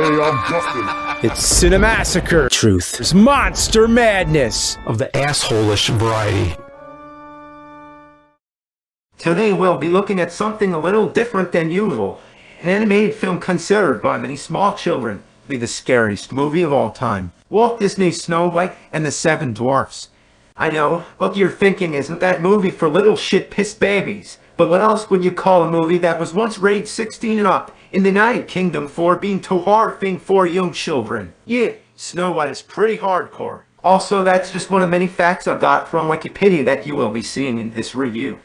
Hey, I'm Justin. It's Cinemassacre Truth. There's monster madness of the asshole-ish variety. Today we'll be looking at something a little different than usual. An animated film considered by many small children to be the scariest movie of all time. Walt Disney's Snow White and the Seven Dwarfs. I know, what you're thinking isn't that movie for little shit-pissed babies. But what else would you call a movie that was once rated 16 and up in the United Kingdom for being too horrifying for young children? Yeah, Snow White is pretty hardcore. Also, that's just one of many facts I got from Wikipedia that you will be seeing in this review.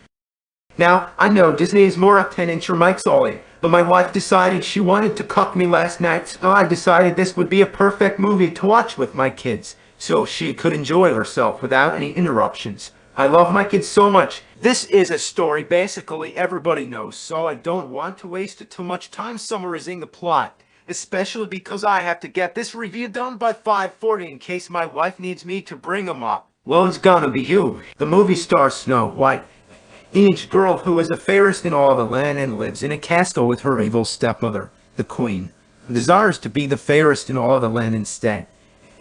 Now, I know Disney is more up 10-inch or Mike's Ollie, but my wife decided she wanted to cuck me last night, so I decided this would be a perfect movie to watch with my kids, so she could enjoy herself without any interruptions. I love my kids so much. This is a story basically everybody knows, so I don't want to waste too much time summarizing the plot, especially because I have to get this review done by 5:40 in case my wife needs me to bring them up. Well, it's gonna be you. The movie stars Snow White, teenage girl who is the fairest in all the land and lives in a castle with her evil stepmother, the Queen, who desires to be the fairest in all the land instead.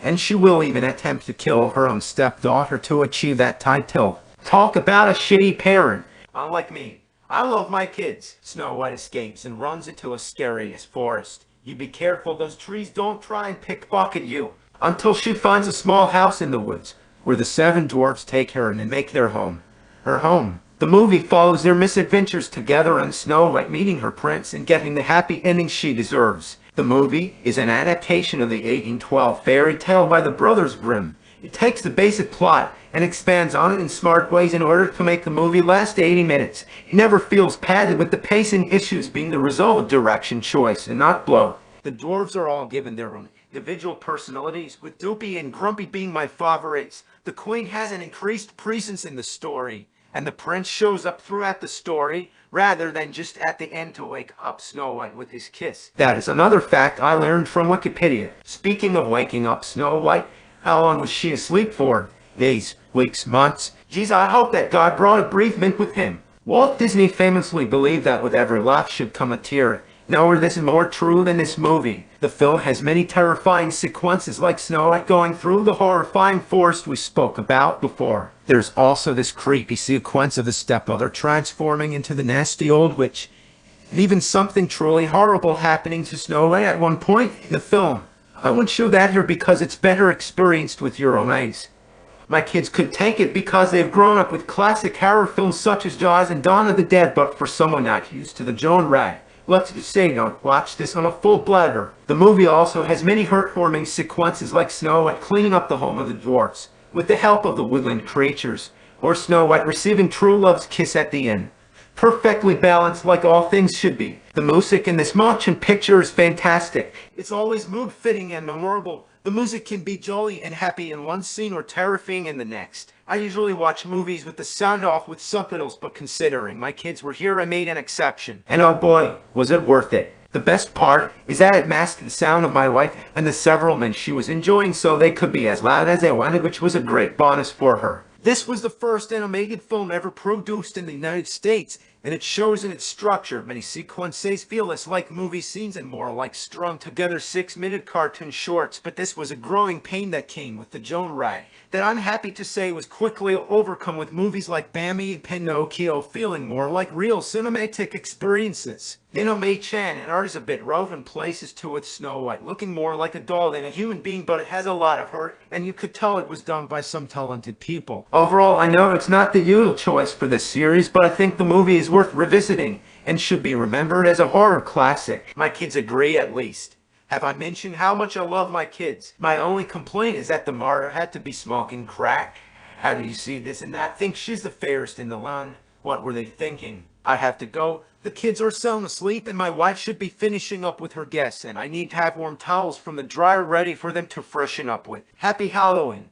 And she will even attempt to kill her own stepdaughter to achieve that title. Talk about a shitty parent. Unlike me, I love my kids. Snow White escapes and runs into a scariest forest. You be careful those trees don't try and pickpocket you. Until she finds a small house in the woods, where the seven dwarfs take her and make their home. Her home. The movie follows their misadventures together and Snow White meeting her prince and getting the happy ending she deserves. The movie is an adaptation of the 1812 fairy tale by the Brothers Grimm. It takes the basic plot and expands on it in smart ways in order to make the movie last 80 minutes. It never feels padded, with the pacing issues being the result of direction choice and not blow. The dwarves are all given their own individual personalities, with Doopy and Grumpy being my favorites. The Queen has an increased presence in the story, and the prince shows up throughout the story, rather than just at the end to wake up Snow White with his kiss. That is another fact I learned from Wikipedia. Speaking of waking up Snow White, how long was she asleep for? Days, weeks, months? Geez, I hope that God brought a bereavement with him. Walt Disney famously believed that with every laugh should come a tear. Nowhere this is more true than this movie. The film has many terrifying sequences like Snow White going through the horrifying forest we spoke about before. There's also this creepy sequence of the stepmother transforming into the nasty old witch, and even something truly horrible happening to Snow White at one point in the film. I won't show that here because it's better experienced with your own eyes. My kids could take it because they've grown up with classic horror films such as Jaws and Dawn of the Dead, but for someone not used to the genre, let's just say don't watch this on a full bladder. The movie also has many heartwarming sequences like Snow White cleaning up the home of the dwarfs with the help of the woodland creatures, or Snow White receiving true love's kiss at the end. Perfectly balanced like all things should be. The music in this motion picture is fantastic. It's always mood-fitting and memorable. The music can be jolly and happy in one scene or terrifying in the next. I usually watch movies with the sound off with subtitles, but considering my kids were here I made an exception. And oh boy, was it worth it. The best part is that it masked the sound of my wife and the several men she was enjoying so they could be as loud as they wanted, which was a great bonus for her. This was the first animated film ever produced in the United States, and it shows in its structure. Many sequences feel less like movie scenes and more like strung together 6-minute cartoon shorts, but this was a growing pain that came with the genre that I'm happy to say was quickly overcome with movies like Bambi and Pinocchio feeling more like real cinematic experiences. May-chan and art is a bit rough in places too, with Snow White looking more like a doll than a human being, but it has a lot of heart, and you could tell it was done by some talented people. Overall, I know it's not the usual choice for this series, but I think the movie is worth revisiting and should be remembered as a horror classic. My kids agree, at least. Have I mentioned how much I love my kids? My only complaint is that the martyr had to be smoking crack. How do you see this and that? Think she's the fairest in the land? What were they thinking? I have to go. The kids are sound asleep and my wife should be finishing up with her guests, and I need to have warm towels from the dryer ready for them to freshen up with. Happy Halloween.